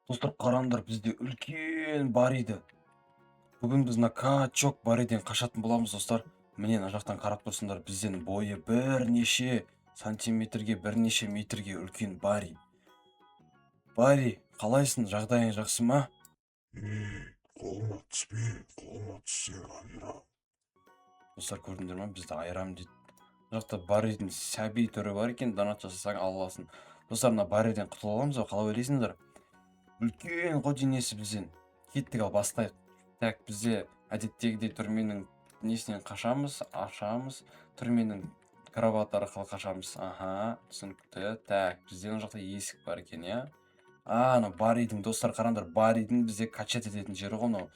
Достар қараңдар, бізде үлкен бариді. Бүгін біз мына качок бариден қашатын боламыз, достар. Міне мына жақтан қарап тұрсыңдар, бізден бойы бірнеше сантиметрге, бірнеше метрге үлкен бари. Бари, қалайсың? Жағдайың жақсы ма? Қолыма түспе, қолыма түссе айырам. Достар, көрдіңдер ма? Бізді айырам дейді. Мына жақта баридің сәби түрі бар екен, донат жасасаң ала аласың. Достар, мына бариден құтыла аламыз ба? Қалай ойлайсыңдар? Үлкен ғой денесі бізден. Кеттік, ал бастайық. Так, бізде әдеттегідей түрменің несінен қашамыз, ашамыз. Түрменің кроват арқылы қашамыз. Аха, түсінікті. Так, бізде мына жақта есік бар екен, иә? Ана баридің, достар, қараңдар, баридің бізде качать ететін жері ғой мынау.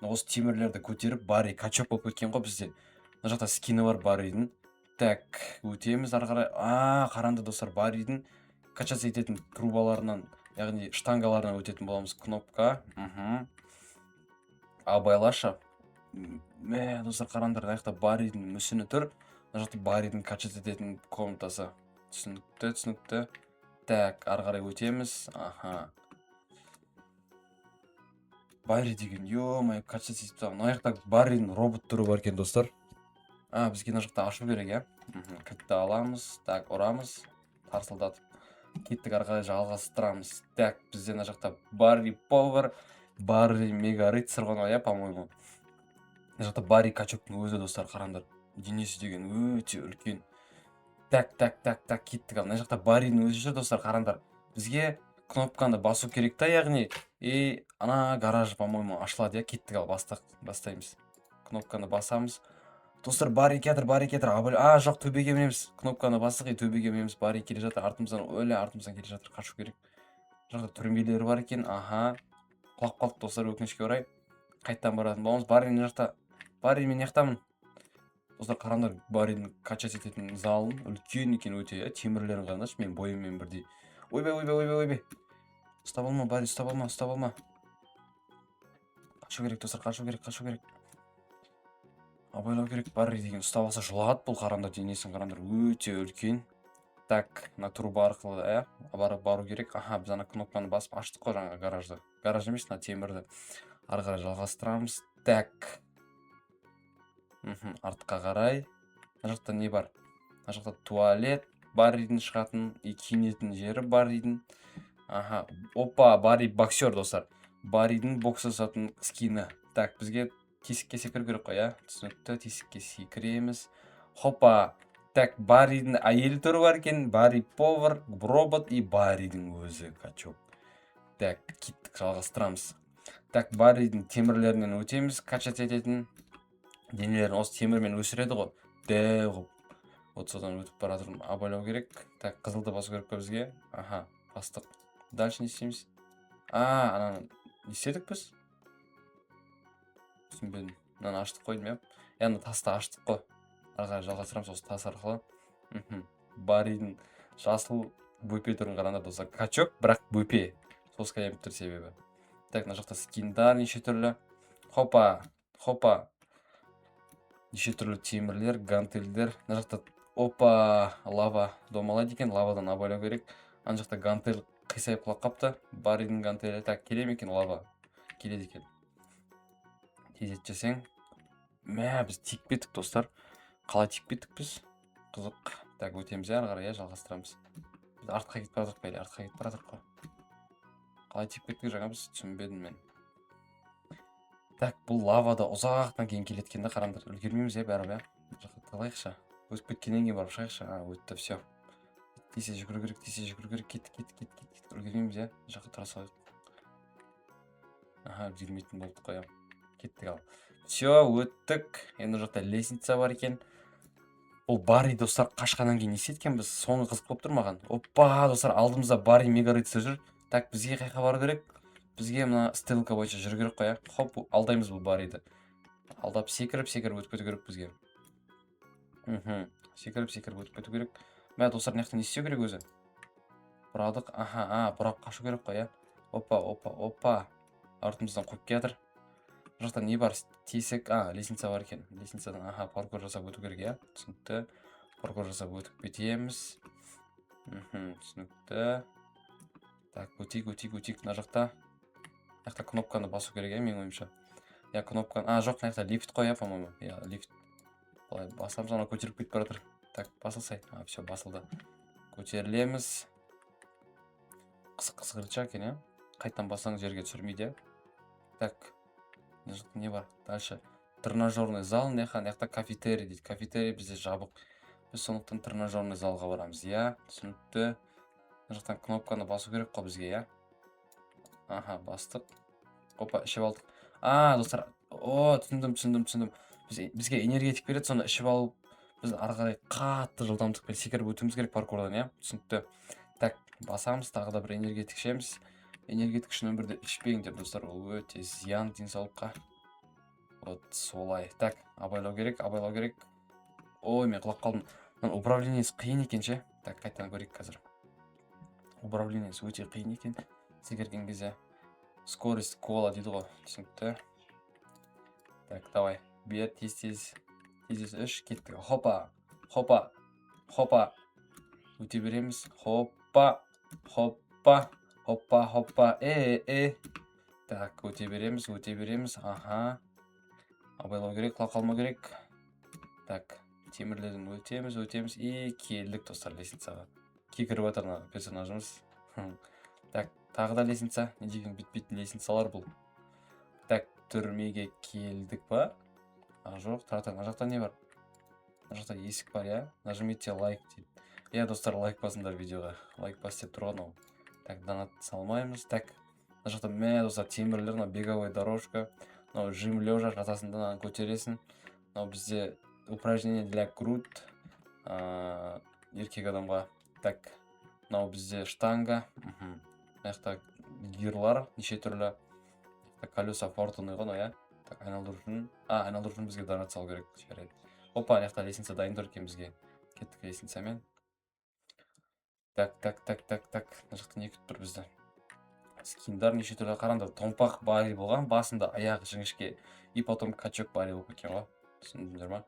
Осы темірлерді көтеріп, бари качок болып кеткен ғой бізде. Мына жақта скині бар баридің. Так, өтеміз ары қарай. Қараңдар, достар, баридің качать ететін трубаларынан, яғни штангаларынан өтетін боламыз. Кнопка. Абайлашы. Достар, қараңдар, мына жақта баридің мүсіні тұр. Мына жақта баридің качать ететін комнатасы. Түсінікті. Так, ары қарай өтеміз. Аха. Бари деген, ё-моё, качать етіп тағы. Мына жақта баридің робот түрі бар екен, достар. Бізге мына жақта ашу керек, иә? Кілтті аламыз. Так, ұрамыз. Тарсылдатып. Кеттік, ары қарай жалғастырамыз. Так, бізде мына жақта бари повар, бари мега рыцарь ғой, иә, по-моему. Мына жақта бари качоктың өзі, достар, қараңдар. Денесі деген өте үлкен. Так, кеттік. Мына жақта баридің өзі жүр, достар, қараңдар. Бізге кнопканы басу керек та, яғни ана гараж, по-моему, ашылады, иә? Кеттік, ал бастаймыз. Кнопканы басамыз. Достар, бари кетір. Жоқ, төбеге мінеміз. Кнопканы басық, төбеге мінеміз. Бари келе жатыр, артымыздан келе жатыр, қашу керек. Жақта түрмелері бар екен. Аха. Құлап қалдық, достар, өкінішке орай. Қайттан баратын боламыз. Бари мына жақта. Бари, мен яқтамын. Достар, қараңдар, баридің качать ететін залын үлкен екен өте, темірлерін қараңдаршы, мен бойыммен бірдей. Ойбай. Ұстап алма, бари, ұстап алма. Қашу керек, достар, қашу керек. Абайлау керек, бари деген ұстап алса жұлады, бұл қараңдар, денесін қараңдар, өте үлкен. Так, мына труба арқылы, бару керек. Аха, біз ана кнопканы басып аштық қой жаңа гаражды. Гараж емес, мына темірді. Ары қарай жалғастырамыз. Так. Артқа қарай. Мына жақта не бар? Мына жақта туалет, баридің шығатын, киінетін жері баридің. Аха, опа, бари боксер, достар. Баридің бокс жасатын скині. Так, бізге тесікке секіру керек қой, иә? Түсінікті, тесікке секіреміз. Хопа. Так, баридің әйелі түрі бар екен, бари повар, робот и баридің өзі качок. Так, кеттік, жалғастырамыз. Так, баридің темірлерінен өтеміз, качать ететін. Денелерін осы темірмен өсіреді ғой. Дәу. Вот содан өтіп баратырмын. Абайлау керек. Так, қызылды басу керек қой бізге. Аха, бастық. Дальше не істейміз? Ананы не істедік біз? Түсінбедім. Мынаны аштық қойдым, иә? Яғни тасты аштық қой. Ары қарай жалғастырамыз осы тас арқылы. Баридің жасыл бөпе түрін қараңдар, достар. Качок, бірақ бөпе. Соска еміп тұр себебі. Так, мына жақта скиндар неше түрлі. Хопа. Неше түрлі темірлер, гантельдер. Мына жақта опа, лава домалайды екен, лавадан абайлау керек. Ана жақта гантель қисайып құлап қапты. Баридің гантелі. Так, келе ме екен лава? Келеді екен. Тезет жасаң. Біз тикпеттік, достар. Қалай тикпеттік біз? Қызық. Так, өтеміз, ары қарай, жалғастырамыз. Біз артқа кетіп баратырық па, артқа кетіп баратырық па? Қалай тикпеттік жаңа біз түсінбедім мен. Так, бұл лавада ұзақтан кейін келеткен де, қараңдар. Үлгермейміз, бәрі, жаққа қалайықша. Өтіп кеткеннен кейін барып шайықша. Өтті, все. Тесе жүгіру керек. Кеттік. Үлгермейміз, жаққа тұра салайық. Аха, үлгермейтін болдық қой. Кеттік, ал. Все, өттік. Енді жақта лестница бар екен. Бұл бари, достар, қашқаннан кейін не істеткен біз? Соңы қызық болып тұр маған. Опа, достар, алдымызда бари мега рыцарь жүр. Так, бізге қайқа бару керек? Бізге мына стрелка бойынша жүру керек қой, Хоп, алдаймыз бұл бариді. Алдап секіріп өтіп кету керек бізге. Секіріп өтіп кету керек. Достар, мына жақта не істеу керек өзі? Бұрадық. Бұрап қашу керек қой, Опа. Артымыздан қойып кетір. Бұл жақта не бар? Тесік, лестница бар екен. Лестницадан, паркур жасап өту керек, түсінікті. Паркур жасап өтіп кетеміз. Түсінікті. Так, өтейік. Мына жақта жақта кнопканы басу керек, менің ойымша. Я кнопканы, жоқ, мына жақта лифт қой, по-моему. Я лифт. Былай басамыз, ана көтеріп кетіп бара жатыр. Так, басылсай. Все, басылды. Көтерілеміз. Қысқыртша екен, иә? Қайтадан бассаң жерге түсірмейді. Так. Не бар? Дальше. Тренажерный зал, мына жақта кафетерий дейді. Кафетерий бізде жабық. Біз сондықтан тренажерный залға барамыз, иә? Түсінікті. Мына жақтан кнопканы басу керек қой бізге, иә? Аха, бастық. Опа, ішіп алдық. Достар. Түсіндім. Бізге энергетик береді, соны ішіп алып, біз ары қарай қатты жылдамдықпен секіріп өтуіміз керек паркурдан, иә? Түсінікті. Так, басамыз, тағы да бір энергетик ішеміз. Энергетик үшін өмірде ішпеңдер, достар, ол өте зиян денсаулыққа. Вот солай. Так, абайлау керек. Ой, мен құлап қалдым. Управлениесі қиын екен ше. Так, қайтадан көрейік қазір. Управлениесі өте қиын екен. Секірген кезде скорость кола дейді ғой. Түсінікті. Так, давай. Бет, тез үш, кеттік. Хопа. Өте береміз. Хопа. Так, өте береміз. Аха. Абайлау керек, құлап қалмау керек. Так, темірлерден өтеміз. И келдік, достар, лестницаға. Кекіріп жатыр персонажымыз. Так, тағы да лестница. Не деген бітпейтін лестницалар бұл. Так, түрмеге келдік па? Жоқ, таратан. Мына жақта не бар? Мына жақта есік бар, иә? Нажмите лайк дейді. Иә, достар, лайк басыңдар видеоға. Лайк бас деп тұрған ол. Так, донат салмаймыз. Так, мына жақта достар, темірлер, беговой дорожка. Жим лежа жатасында көтересің. Бізде упражнение для грудь. Еркек адамға. Так, бізде штанга. Мына жақта гирлар, неше түрлі. Колеса фортуны ғой, иә? Так, айналдыру үшін бізге донат салу керек. Опа, ана жақта лестница дайын тұр екен бізге. Кеттік лестницамен. Так. Мына жақта не күтіп тұр бізді? Скиндар неше түрлі қараңдар. Томпақ бари болған, басында аяғы жіңішке. И потом качок бари болып кеткен ғой. Түсіндіңдер ма?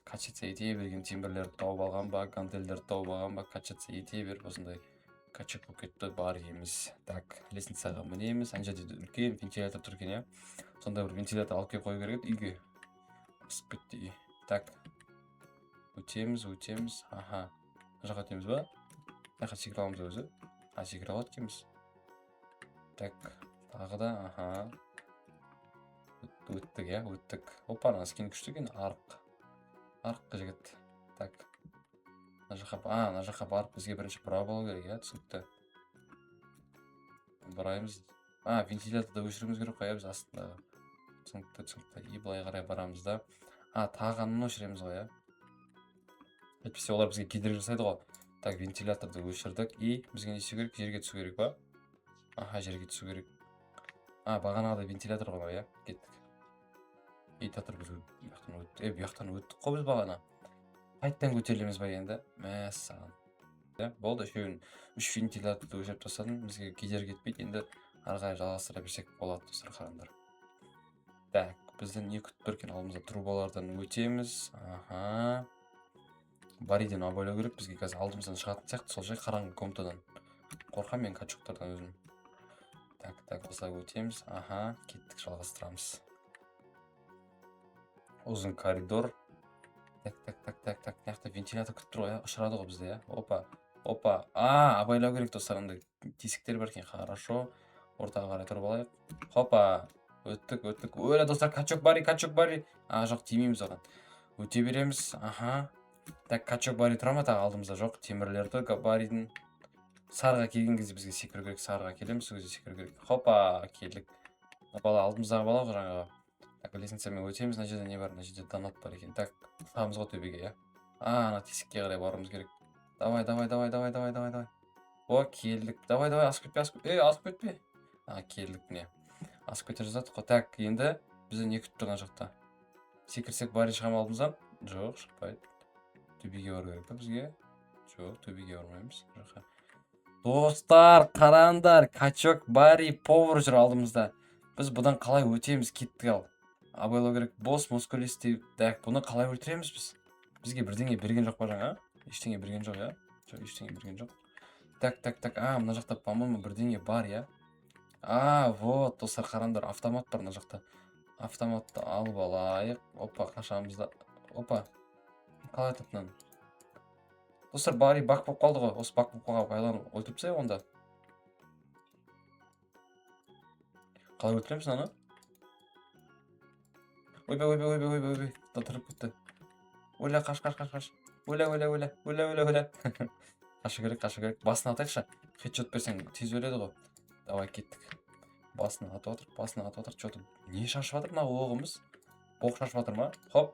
Качаться ете берген темірлерді тауып алған ба, гантельдерді тауып алған ба, качаться ете беріп осындай качок болып кетті бар еміз. Так, лестницаға мінеміз. Ана жерде үлкен вентилятор тұр екен, иә? Сондай бір вентилятор алып келіп қою керек еді үйге. Ысып кетті үй. Так. Өтеміз. Аха. Мына жаққа өтеміз ба? Мына жаққа секіре аламыз өзі. Секіре алады екенбіз. Так, тағы да, аха. Өттік, иә? Опа, ана скин күшті екен, арық жігіт. Так. Мына жаққа барып бізге бірінші права болу керек, иә? Түсінікті. Бараймыз. Вентиляторды өшіреміз керек қой, біз астындағы. Түсінікті. И былай қарай барамыз да. Тағанын өшіреміз ғой, иә? Әйтпесе олар бізге кедергі жасайды ғой. Так, вентиляторды өшірдік. И бізге не істеу керек? Жерге түсу керек па? Аха, жерге түсу керек. Бағанағыда вентилятор ғой, иә? Кеттік. И татыр біз бұяқтан өттік қой біз бағана. Қайттан көтерілеміз ба енді? Мәссаған. Болды, үш вентиляторды өшіріп тастадым. Бізге кедергі кетпейді. Енді ары қарай жалғастыра берсек болады, достар, қараңдар. Так, бізден не күтіп тұр екен? Алдымызда трубалардан өтеміз. Аха. Бариден абайлау керек. Бізге қазір алдымыздан шығатын сияқты, сол жай қараңғы комнатадан. Қорқам мен качоктардан өзім. Так, осылай өтеміз. Аха, кеттік, жалғастырамыз. Ұзын коридор. Так, яқты вентилятор күтіп тұр ғой, ұшырады ғой бізде, иә? Опа. Абайлау керек, достар, андай тесіктер бар екен, хорошо. Ортаға қарай тұрып алайық. Хопа, өттік. Өлі, достар, качок бари. Жоқ, тимейміз оған. Өте береміз, аха. Так, качок бари тұра ма, тағы алдымызда жоқ. Темірлерді баридің. Сарыға келген кезде бізге секіру керек, сарыға келеміз, өзі секіру керек. Хопа, келдік. Бала, алдымыздағы бала жаңағы. Так, лестницамен өтеміз, мына жерде не бар? Мына жерде донат бар екен. Так, сағымыз ғой төбеге, иә? Ана тесікке қарай баруымыз керек. Давай. О, келдік. Давай, асып кетпе. Келдік міне. Асып кете жаздық қой. Так, енді бізде не күтіп тұр ана жақта? Секірсек бари шығам алдымыздан? Жоқ, шықпайды. Төбеге бару керек па бізге? Жоқ, төбеге бармаймыз. Достар, қараңдар, качок бари повар жүр алдымызда. Біз бұдан қалай өтеміз? Кеттік ал. Абайлау керек, бос, мускулисті. Так, бұны қалай өлтіреміз біз? Бізге бірдеңе берген жоқ па жаңа? Ештеңе берген жоқ, иә? Жоқ, ештеңе берген жоқ. Так. Мына жақта, по-моему, бірдеңе бар, иә? Вот достар, қараңдар, автомат бар мына жақта. Автоматты алып алайық. Опа, қашамызда. Опа. Қалай айтады мынаны? Достар, Барри бак болып қалды ғой. Осы бак болып қалған байланып өлтіріп тастайық онда. Қалай өлтіреміз мынаны? Ойбай. Тырып кетті. Ойла, қаш. Ойла. Қашу керек. Басына атайықшы. Хедшот берсең тез өледі ғой. Давай кеттік. Басына атып отыр. Что-то не шашып жатыр мына оғымыз? Оқ шашып жатыр ма? Хоп,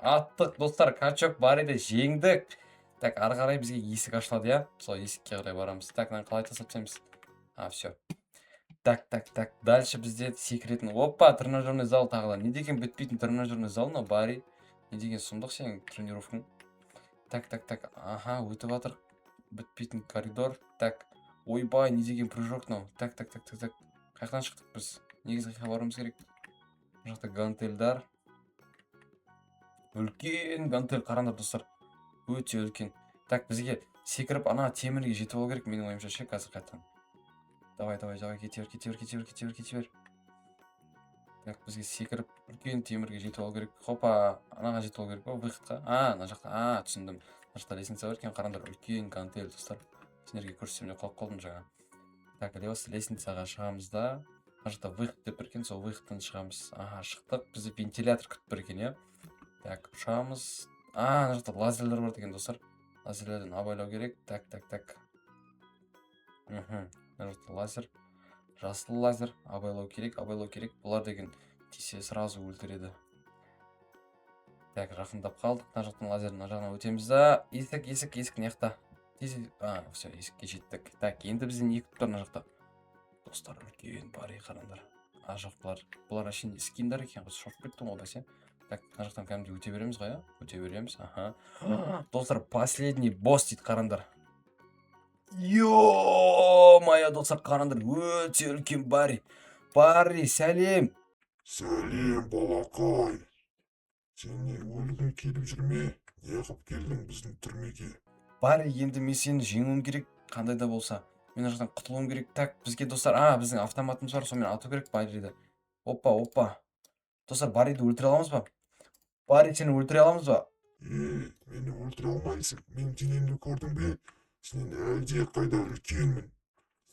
аттық достар, качок Барриді жеңдік. Так, ары қарай бізге есік ашылады, я? Сол есікке қарай барамыз. Так, мынаны қалай тастап тастаймыз? Все. Так. Дальше бізде секретін. Опа, тренажерный зал тағы да. Не деген бітпейтін тренажерный зал мына Барри? Не деген сұмдық сенің тренировкаң? Так. Аха, өтіп жатыр. Бітпейтін коридор. Так. Ойбай, не деген прыжок мынау. Так. Қаяқтан шықтық біз? Негізі қайқа баруымыз керек? Бұл жақта гантельдар. Үлкен гантель, қараңдар достар. Өте үлкен. Так, бізге секіріп ана темірге жетіп алу керек, менің ойымша ше, қазір қайтан. Давай, кете бер. Так, бізге секіріп үлкен темірге жетіп алу керек. Хопа, анаға жетіп алу керек. Выходқа. Ана жақта. Түсіндім. Мына жақта лестница бар екен, қараңдар, үлкен гантель достар. Сендерге көрсетсем де қалып қалдым жаңа. Так, лестницаға шығамыз да. Мына жақта выход деп бір екен, сол выходтан шығамыз. Шықтық. Бізді вентилятор күтіп бір екен, я? Так, ұшамыз. Мына жақта лазерлер бар деген достар. Лазерлерден абайлау керек. Так. Мына жақта лазер. Жасыл лазер. Абайлау керек. Бұлар деген тисе сразу өлтіреді. Так, жақындап қалдық. Мына жақтан лазердің мына жағына өтеміз да. Есік не жақта? Все, есікке жеттік. Так, енді бізден не күтіп тұр мына жақта? Достар, үлкен Барри, қараңдар. Жоқ, бұлар әшейін скиндар екен, қыз шошып кеттім ғой бәсе. Так, мына жақтан кәдімгі өте береміз ғой, өте береміз. Достар, последний босс дейді, қараңдар. Ё-моё, достар, қараңдар, өте үлкен Барри. Барри, сәлем. Сәлем, балақай. Сен не өлгің келіп жүрме? Не қып келдің біздің түрмеге? Барри, енді мен сені жеңуім керек, қандай да болса. Мен жақтан құтылуым керек. Так, бізге достар, біздің автоматымыз бар, сонымен ату керек Барриді. Опа. Достар, Барриді өлтіре аламыз ба? Барри, сені өлтіре аламыз ба? Мені өлтіре алмайсың. Мен денемді көрдің бе? Сенен әлде қайда үлкенмін.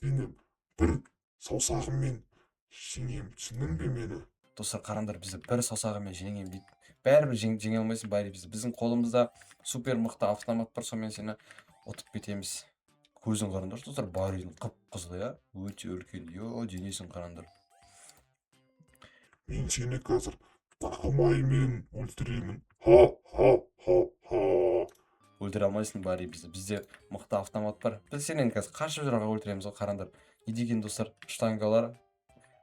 Сені бір саусағыммен жеңем, түсіндің бе мені? Достар, қараңдар, бізді бір саусағымен жеңем дейді. Бәрібір жеңе алмайсың Барри бізді. Біздің қолымызда супер мықты автомат бар, сонымен сені ұтып кетеміз. Көзін қараңдар, достар, Барридің қып-қызыл, я? Өте үлкен. Денесін қараңдар. Мен сені қазір тақымаймен өлтіремін. Өлтіре алмайсың Барри бізді. Бізде мықты автомат бар. Біз сенен қазір қашып жүр өлтіреміз ғой, қараңдар. Не деген достар, штангалар,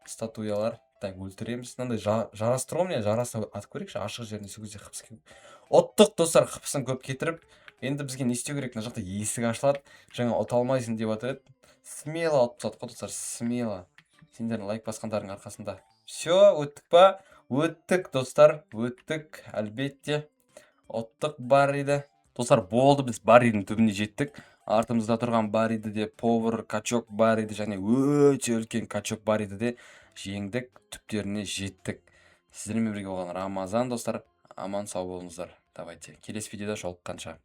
статуялар. Так, өлтіреміз. Мынандай жарастыр ғой, жарасты атып көрейікші, ашық жеріне сол кезде қыпсы көп. Оттық достар, қыпысын көп кетіріп, енді бізге не істеу керек? Мына жақта есік ашылады. Жаңа ұта алмайсың деп жатыр еді. Смело ұтып тастадық қой достар, смело. Сендердің лайк басқандардың арқасында. Все, өттік па? Өттік достар, өттік, әлбетте. Ұттық Барриді. Достар, болды, біз Барридің түбіне жеттік. Артымызда тұрған Барриді де, повар, качок Барриді және өте үлкен качок Барриді де жеңдік, түптеріне жеттік. Сіздермен бірге болған Рамазан достар, аман сау болыңыздар. Давайте, келесі видеода жолыққанша.